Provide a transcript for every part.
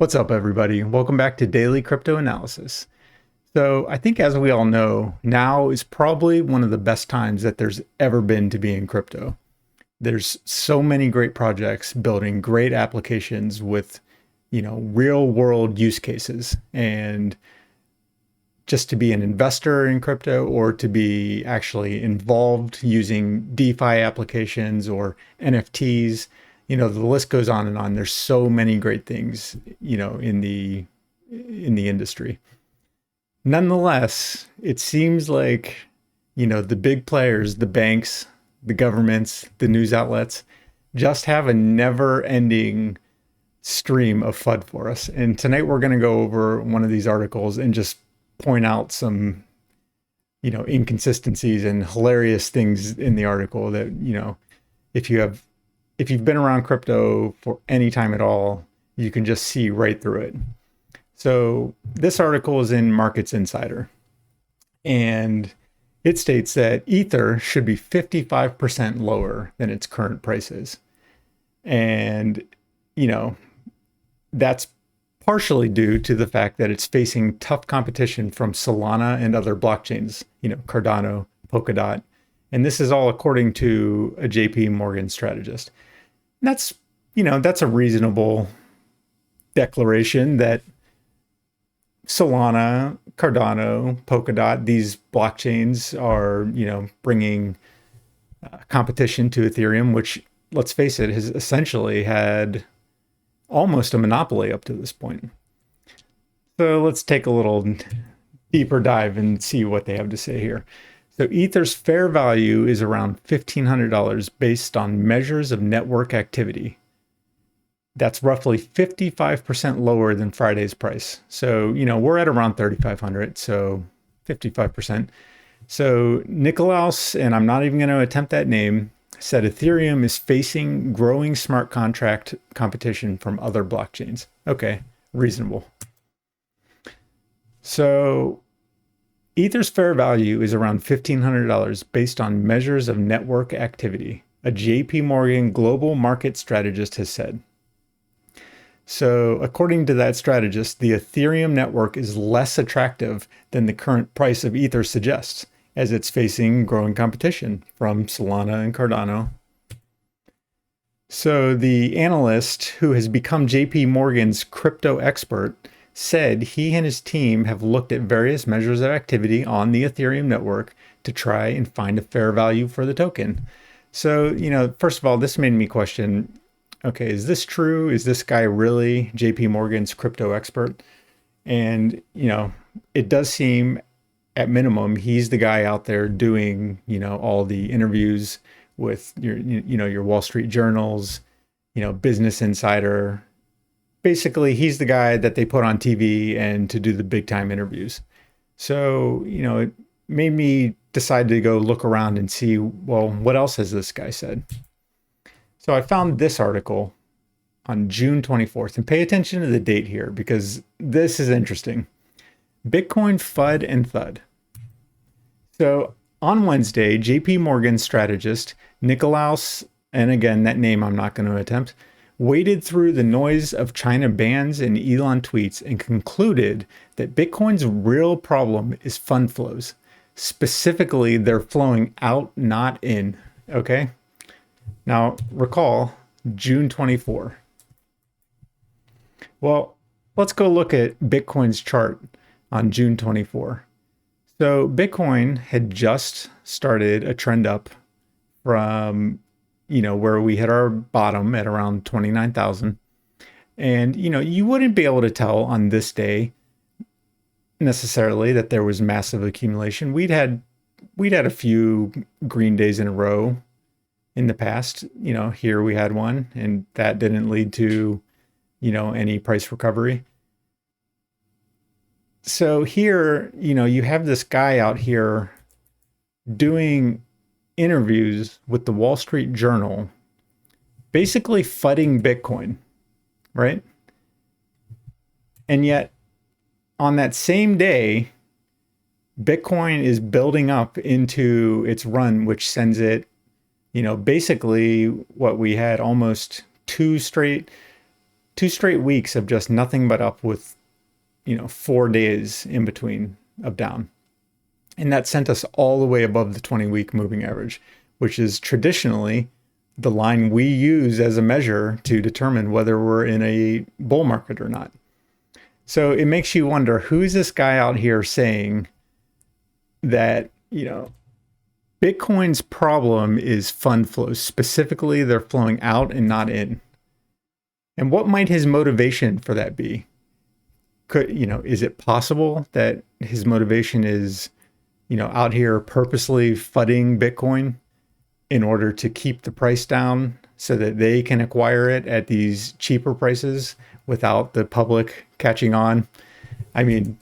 What's up, everybody? Welcome back to Daily Crypto Analysis. So I think as we all know, now is probably one of the best times that there's ever been to be in crypto. There's so many great projects building great applications with, real world use cases. And just to be an investor in crypto or to be actually involved using DeFi applications or NFTs, the list goes on and on. There's so many great things, in the industry. Nonetheless, it seems like, the big players, the banks, the governments, the news outlets just have a never-ending stream of FUD for us. And tonight we're going to go over one of these articles and just point out some, inconsistencies and hilarious things in the article that, if you've been around crypto for any time at all, you can just see right through it. So this article is in Markets Insider, and it states that Ether should be 55% lower than its current price is. And, that's partially due to the fact that it's facing tough competition from Solana and other blockchains, Cardano, Polkadot. And this is all according to a JP Morgan strategist. And that's a reasonable declaration that Solana, Cardano, Polkadot, these blockchains are, bringing competition to Ethereum, which, let's face it, has essentially had almost a monopoly up to this point. So let's take a little deeper dive and see what they have to say here. So Ether's fair value is around $1,500 based on measures of network activity. That's roughly 55% lower than Friday's price. So, we're at around 3,500, so 55%. So Nikolaus, and I'm not even going to attempt that name, said Ethereum is facing growing smart contract competition from other blockchains. Okay, reasonable. So Ether's fair value is around $1,500 based on measures of network activity, a JP Morgan global market strategist has said. So according to that strategist, the Ethereum network is less attractive than the current price of Ether suggests, as it's facing growing competition from Solana and Cardano. So the analyst, who has become JP Morgan's crypto expert, said he and his team have looked at various measures of activity on the Ethereum network to try and find a fair value for the token. So, first of all, this made me question, okay, is this true? Is this guy really JP Morgan's crypto expert? And, it does seem, at minimum, he's the guy out there doing, all the interviews with your Wall Street journals, Business Insider. Basically, he's the guy that they put on TV and to do the big time interviews. So, it made me decide to go look around and see, well, what else has this guy said? So I found this article on June 24th, and pay attention to the date here because this is interesting. Bitcoin FUD and THUD. So on Wednesday, JP Morgan strategist Nikolaus, and again, that name I'm not going to attempt, waded through the noise of China bans and Elon tweets and concluded that Bitcoin's real problem is fund flows. Specifically, they're flowing out, not in. Okay? Now, recall June 24. Well, let's go look at Bitcoin's chart on June 24. So Bitcoin had just started a trend up from, where we hit our bottom at around 29,000. And, you wouldn't be able to tell on this day necessarily that there was massive accumulation. We'd had a few green days in a row in the past. Here we had one, and that didn't lead to, any price recovery. So here, you have this guy out here doing interviews with the Wall Street Journal, basically fudding Bitcoin, right? And yet, on that same day, Bitcoin is building up into its run, which sends it, basically what we had almost two straight 2 straight weeks of just nothing but up with, 4 days in between of down. And that sent us all the way above the 20-week moving average, which is traditionally the line we use as a measure to determine whether we're in a bull market or not. So it makes you wonder, who's this guy out here saying that, Bitcoin's problem is fund flows. Specifically, they're flowing out and not in. And what might his motivation for that be? Is it possible that his motivation is, out here purposely FUDing Bitcoin in order to keep the price down so that they can acquire it at these cheaper prices without the public catching on? I mean,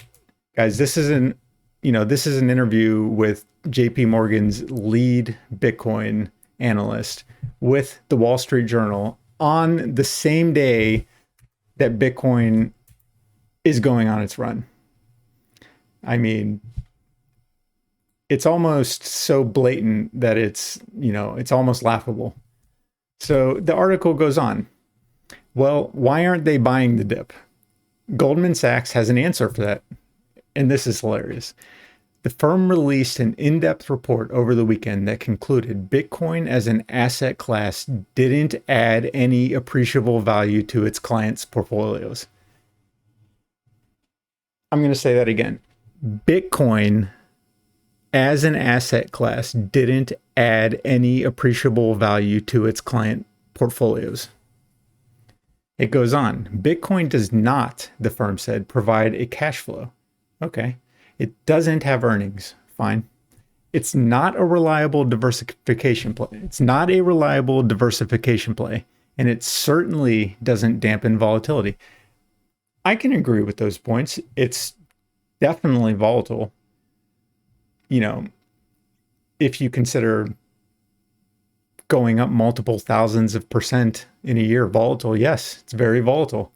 guys, this is an interview with JP Morgan's lead Bitcoin analyst with the Wall Street Journal on the same day that Bitcoin is going on its run. I mean, it's almost so blatant that it's almost laughable. So the article goes on. Well, why aren't they buying the dip? Goldman Sachs has an answer for that. And this is hilarious. The firm released an in-depth report over the weekend that concluded Bitcoin as an asset class didn't add any appreciable value to its clients' portfolios. I'm going to say that again. Bitcoin as an asset class didn't add any appreciable value to its client portfolios. It goes on. Bitcoin does not, the firm said, provide a cash flow. Okay. It doesn't have earnings. Fine. It's not a reliable diversification play. And it certainly doesn't dampen volatility. I can agree with those points. It's definitely volatile. If you consider going up multiple thousands of % in a year volatile, yes, it's very volatile.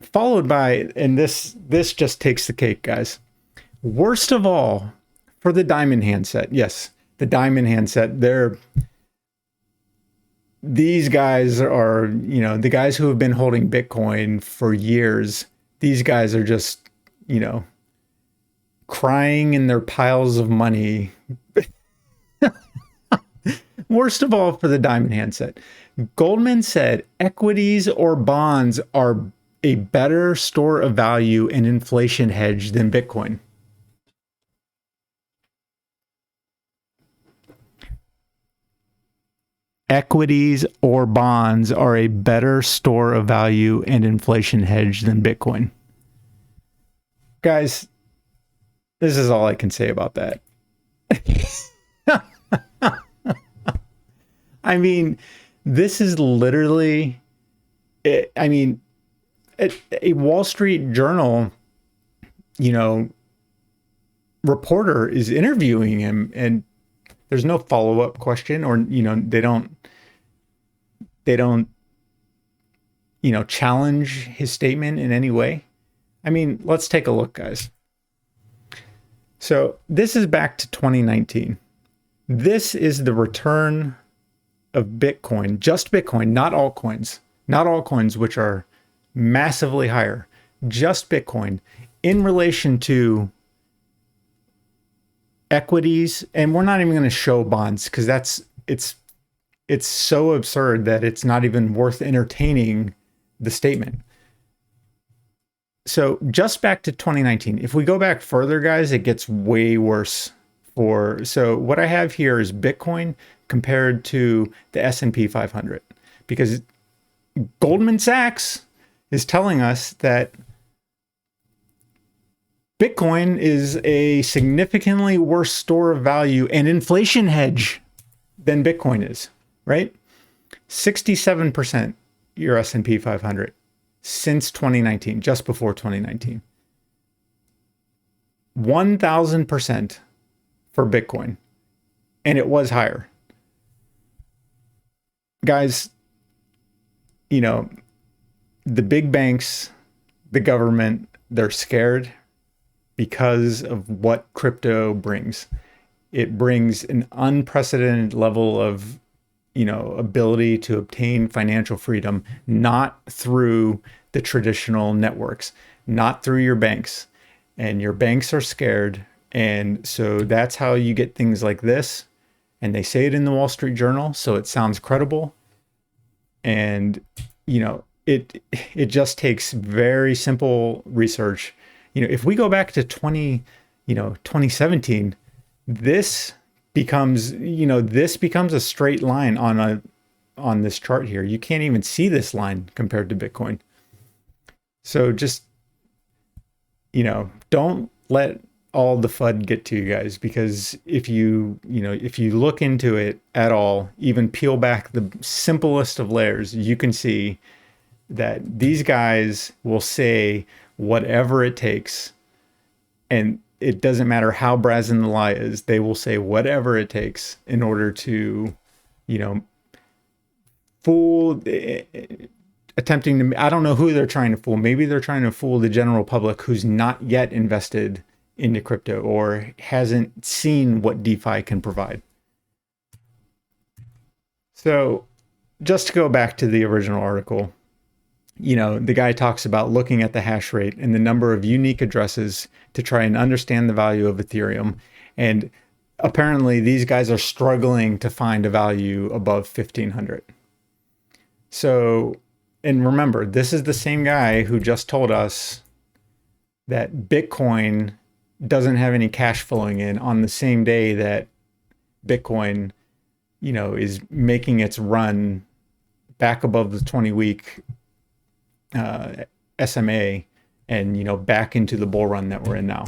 Followed by, and this just takes the cake, guys. Worst of all, for the diamond handset. Yes, the diamond handset. These guys are, the guys who have been holding Bitcoin for years. These guys are just, crying in their piles of money. Worst of all, for the diamond handset. Goldman said equities or bonds are a better store of value and inflation hedge than Bitcoin. Equities or bonds are a better store of value and inflation hedge than Bitcoin. Guys, this is all I can say about that. I mean, this is literally, a Wall Street Journal, reporter is interviewing him, and there's no follow-up question, or, they don't, challenge his statement in any way. I mean, let's take a look, guys. So this is back to 2019. This is the return of Bitcoin, just Bitcoin, not altcoins, which are massively higher, just Bitcoin in relation to equities. And we're not even going to show bonds because it's so absurd that it's not even worth entertaining the statement. So just back to 2019. If we go back further, guys, it gets way worse. So what I have here is Bitcoin compared to the S&P 500, because Goldman Sachs is telling us that Bitcoin is a significantly worse store of value and inflation hedge than Bitcoin is, right? 67% your S&P 500 since 2019, just before 2019. 1,000% for Bitcoin, and it was higher. Guys, the big banks, the government, they're scared because of what crypto brings. It brings an unprecedented level of ability to obtain financial freedom, not through the traditional networks, not through your banks. And your banks are scared. And so that's how you get things like this. And they say it in the Wall Street Journal, so it sounds credible. And, it just takes very simple research. If we go back to 2017, this becomes a straight line on this chart here. You can't even see this line compared to Bitcoin. So just, don't let all the FUD get to you guys, because if you look into it at all, even peel back the simplest of layers, you can see that these guys will say whatever it takes. And it doesn't matter how brazen the lie is, they will say whatever it takes in order to, fool, attempting to, I don't know who they're trying to fool. Maybe they're trying to fool the general public who's not yet invested into crypto or hasn't seen what DeFi can provide. So just to go back to the original article, the guy talks about looking at the hash rate and the number of unique addresses to try and understand the value of Ethereum. And apparently these guys are struggling to find a value above 1,500. So, and remember, this is the same guy who just told us that Bitcoin doesn't have any cash flowing in on the same day that Bitcoin, is making its run back above the 20-week SMA and, back into the bull run that we're in now.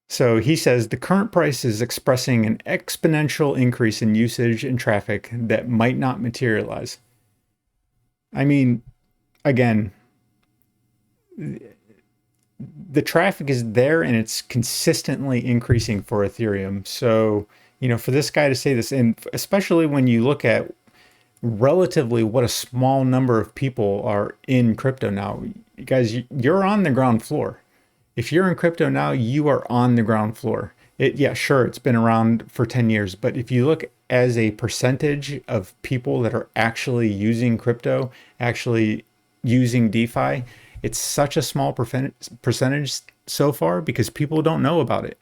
So he says the current price is expressing an exponential increase in usage and traffic that might not materialize. I mean, again, the traffic is there and it's consistently increasing for Ethereum. So, for this guy to say this, and especially when you look at relatively what a small number of people are in crypto now, you guys, you're on the ground floor. If you're in crypto now, you are on the ground floor. Yeah, sure, it's been around for 10 years, but if you look as a percentage of people that are actually using crypto, actually using DeFi, it's such a small percentage so far because people don't know about it.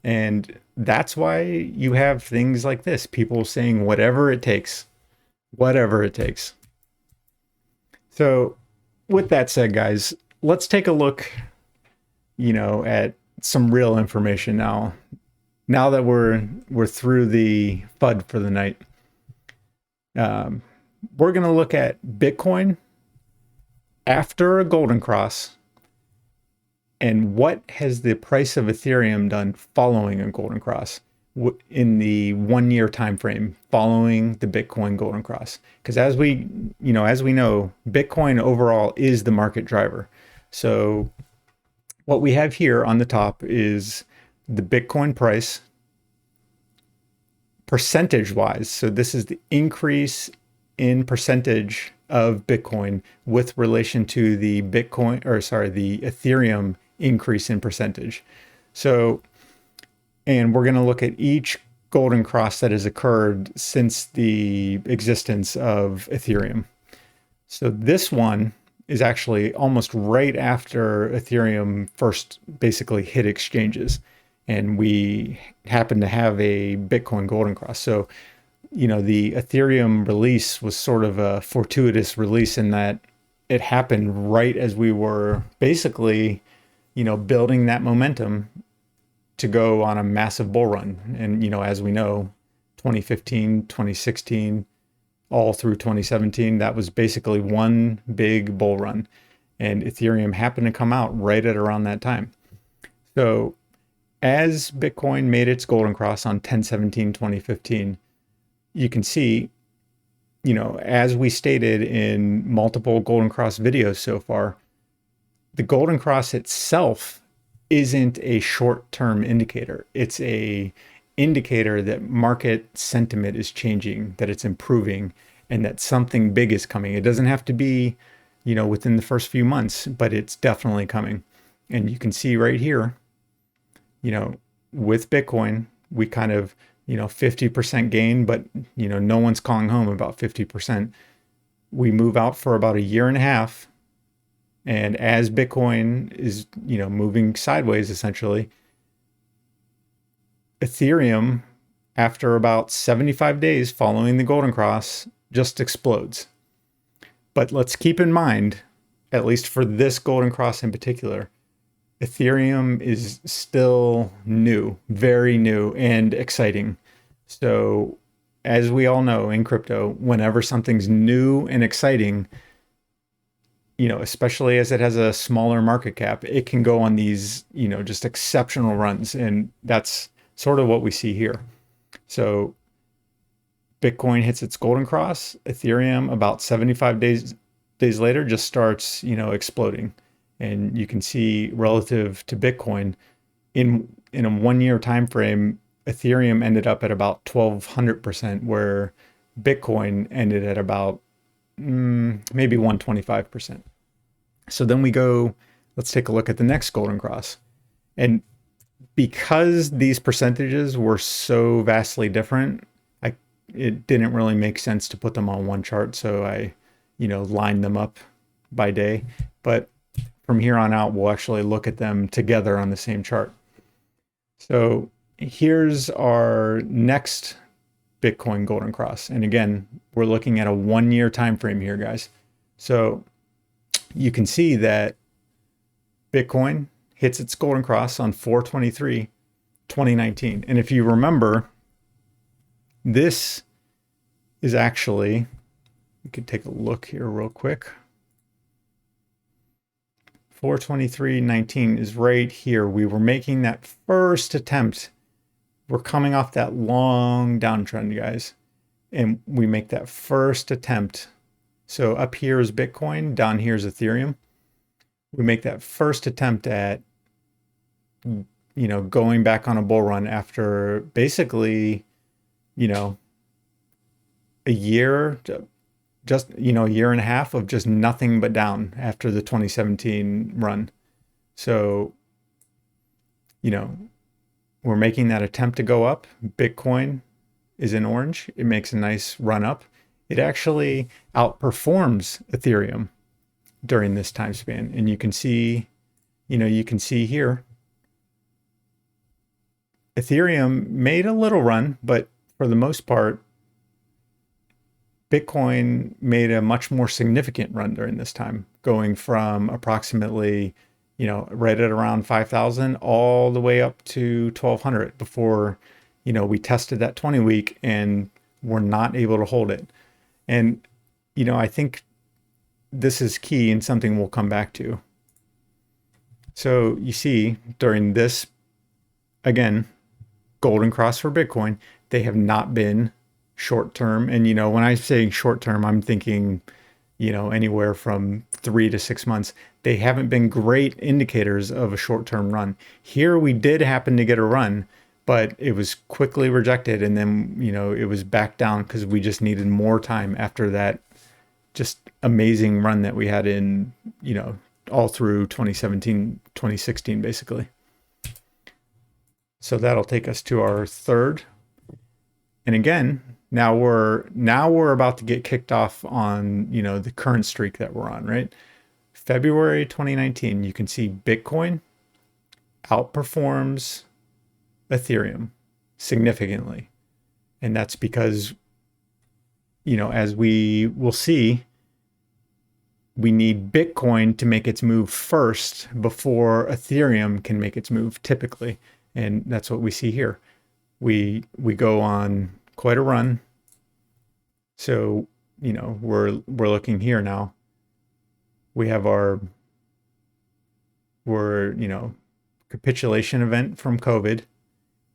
And that's why you have things like this, people saying whatever it takes. Whatever it takes. So with that said, guys, let's take a look, at some real information now. Now that we're through the FUD for the night, we're going to look at Bitcoin after a golden cross and what has the price of Ethereum done following a golden cross in the 1 year time frame following the Bitcoin golden cross. Because as we know, Bitcoin overall is the market driver. So what we have here on the top is the Bitcoin price percentage wise. So this is the increase in percentage of Bitcoin with relation to the the Ethereum increase in percentage. So, and we're going to look at each golden cross that has occurred since the existence of Ethereum. So this one is actually almost right after Ethereum first basically hit exchanges. And we happen to have a Bitcoin golden cross. So, the Ethereum release was sort of a fortuitous release in that it happened right as we were basically, building that momentum to go on a massive bull run. And, as we know, 2015, 2016, all through 2017, that was basically one big bull run. And Ethereum happened to come out right at around that time. So as Bitcoin made its golden cross on 10/17/2015, you can see, as we stated in multiple golden cross videos so far, the golden cross itself isn't a short-term indicator. It's a indicator that market sentiment is changing, that it's improving, and that something big is coming. It doesn't have to be, within the first few months, but it's definitely coming. And you can see right here, with Bitcoin, we kind of 50% gain, but, no one's calling home about 50%. We move out for about a year and a half. And as Bitcoin is, moving sideways, essentially, Ethereum, after about 75 days following the Golden Cross, just explodes. But let's keep in mind, at least for this Golden Cross in particular, Ethereum is still new, very new and exciting. So, as we all know in crypto, whenever something's new and exciting, especially as it has a smaller market cap, it can go on these, just exceptional runs. And that's sort of what we see here. So Bitcoin hits its golden cross, Ethereum about 75 days later just starts, exploding. And you can see relative to Bitcoin in a 1 year time frame, Ethereum ended up at about 1200%, where Bitcoin ended at about maybe 125%. So then let's take a look at the next golden cross. And because these percentages were so vastly different, it didn't really make sense to put them on one chart. So I, lined them up by day. But from here on out, we'll actually look at them together on the same chart. So here's our next Bitcoin golden cross. And again, we're looking at a 1 year time frame here, guys. So you can see that Bitcoin hits its golden cross on 4/23/2019. And if you remember, this is actually, we could take a look here real quick. 4/23/19 is right here. We were making that first attempt. We're coming off that long downtrend, guys. And we make that first attempt. So up here is Bitcoin, down here is Ethereum. We make that first attempt at, going back on a bull run after basically, a year, just, a year and a half of just nothing but down after the 2017 run. So, we're making that attempt to go up. Bitcoin is in orange. It makes a nice run up. It actually outperforms Ethereum during this time span. And you can see, here, Ethereum made a little run, but for the most part, Bitcoin made a much more significant run during this time, going from approximately, right at around 5,000 all the way up to 1,200 before, we tested that 20 week and were not able to hold it. And, I think this is key and something we'll come back to. So you see during this, again, golden cross for Bitcoin, they have not been short term. And, when I say short term, I'm thinking, anywhere from 3 to 6 months. They haven't been great indicators of a short term run. Here we did happen to get a run, but it was quickly rejected. And then, it was back down because we just needed more time after that just amazing run that we had in, all through 2017, 2016, basically. So that'll take us to our third. And again, now we're about to get kicked off on, the current streak that we're on, right? February 2019, you can see Bitcoin outperforms Ethereum significantly. And that's because, as we will see, we need Bitcoin to make its move first before Ethereum can make its move typically. And that's what we see here. We go on quite a run. So, we're looking here now. We have capitulation event from COVID,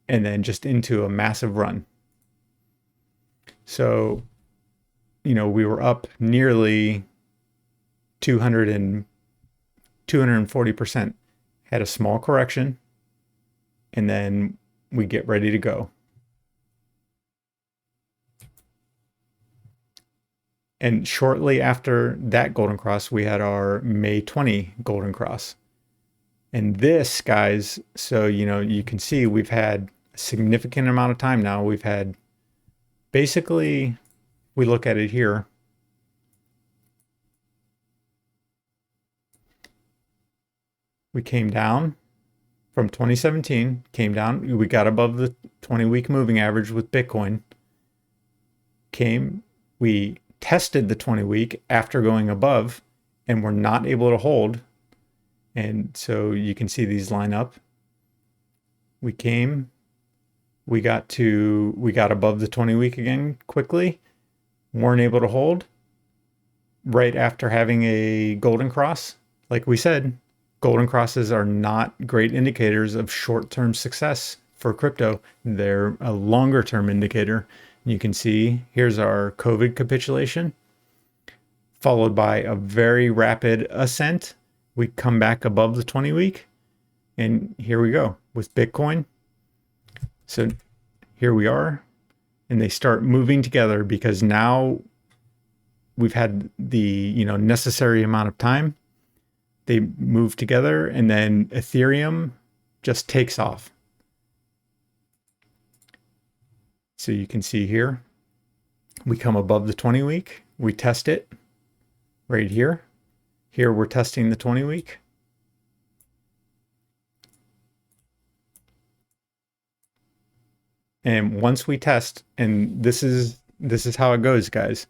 and then just into a massive run. So, we were up nearly 240%, had a small correction, and then we get ready to go. And shortly after that golden cross, we had our May 20 golden cross. And this, guys, so, you can see we've had a significant amount of time now. We've had basically, we look at it here, we came down from 2017, came down, we got above the 20-week moving average with Bitcoin, we tested the 20-week after going above, and we're not able to hold. And so you can see these line up. We got above the 20-week again quickly, weren't able to hold right after having a golden cross. Like we said, golden crosses are not great indicators of short-term success for crypto. They're a longer-term indicator. You can see here's our COVID capitulation, followed by a very rapid ascent. We come back above the 20-week, and here we go with Bitcoin. So here we are, and they start moving together because now we've had the necessary amount of time. They move together, and then Ethereum just takes off. So you can see here, we come above the 20-week, we test it right here. Here we're testing the 20-week. And once we test, and this is how it goes, guys.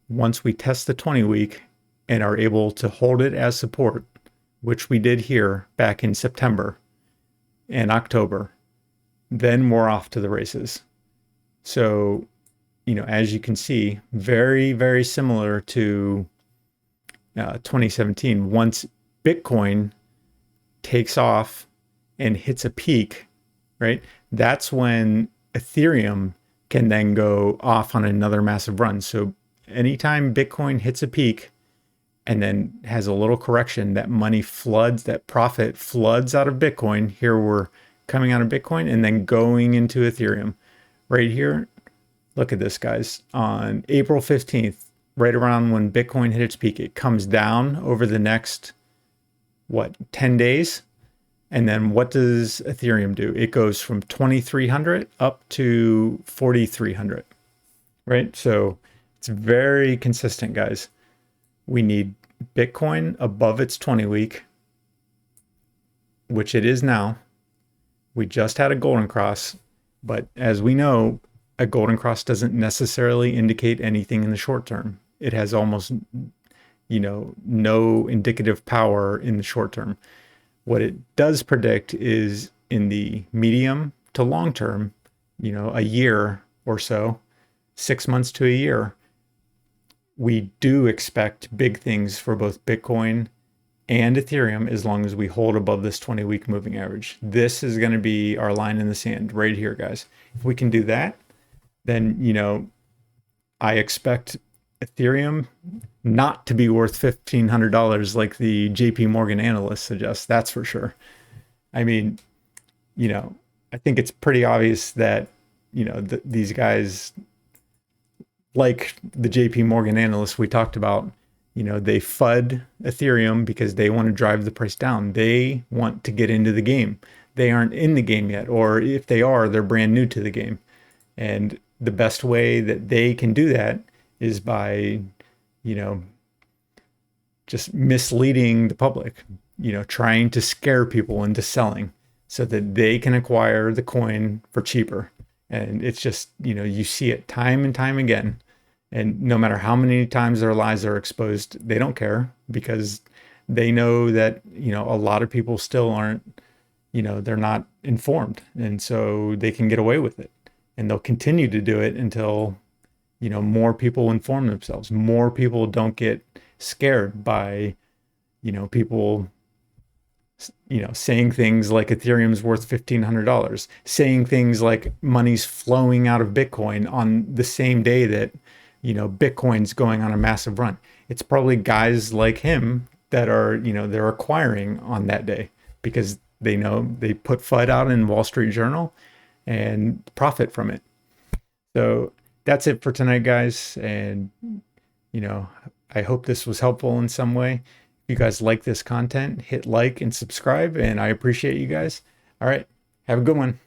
Once we test the 20-week and are able to hold it as support, which we did here back in September and October, then we're off to the races. So, as you can see, very, very similar to 2017. Once Bitcoin takes off and hits a peak, right? That's when Ethereum can then go off on another massive run. So anytime Bitcoin hits a peak and then has a little correction, that money floods, that profit floods out of Bitcoin. Here we're coming out of Bitcoin and then going into Ethereum. Right here, look at this, guys. On April 15th, right around when Bitcoin hit its peak, it comes down over the next, 10 days? And then what does Ethereum do? It goes from 2,300 up to 4,300, right? So it's very consistent, guys. We need Bitcoin above its 20-week, which it is now. We just had a golden cross, but as we know, a golden cross doesn't necessarily indicate anything in the short term. It has almost, no indicative power in the short term. What it does predict is in the medium to long term, a year or so, 6 months to a year, we do expect big things for both Bitcoin and Ethereum as long as we hold above this 20-week moving average. This is going to be our line in the sand right here, guys. If we can do that, then, I expect Ethereum not to be worth $1,500 like the JP Morgan analyst suggests. That's for sure. I mean, I think it's pretty obvious that, these guys, like the JP Morgan analysts we talked about, they FUD Ethereum because they want to drive the price down. They want to get into the game. They aren't in the game yet, or if they are, they're brand new to the game. And the best way that they can do that is by, just misleading the public, trying to scare people into selling so that they can acquire the coin for cheaper. And it's just, you see it time and time again. And no matter how many times their lies are exposed, they don't care because they know that, a lot of people still aren't, they're not informed. And so they can get away with it. And they'll continue to do it until, more people inform themselves. More people don't get scared by, people, saying things like Ethereum's worth $1,500, saying things like money's flowing out of Bitcoin on the same day that, Bitcoin's going on a massive run. It's probably guys like him that are, they're acquiring on that day because they know they put FUD out in Wall Street Journal and profit from it. So that's it for tonight, guys. And, I hope this was helpful in some way. If you guys like this content, hit like and subscribe, and I appreciate you guys. All right. Have a good one.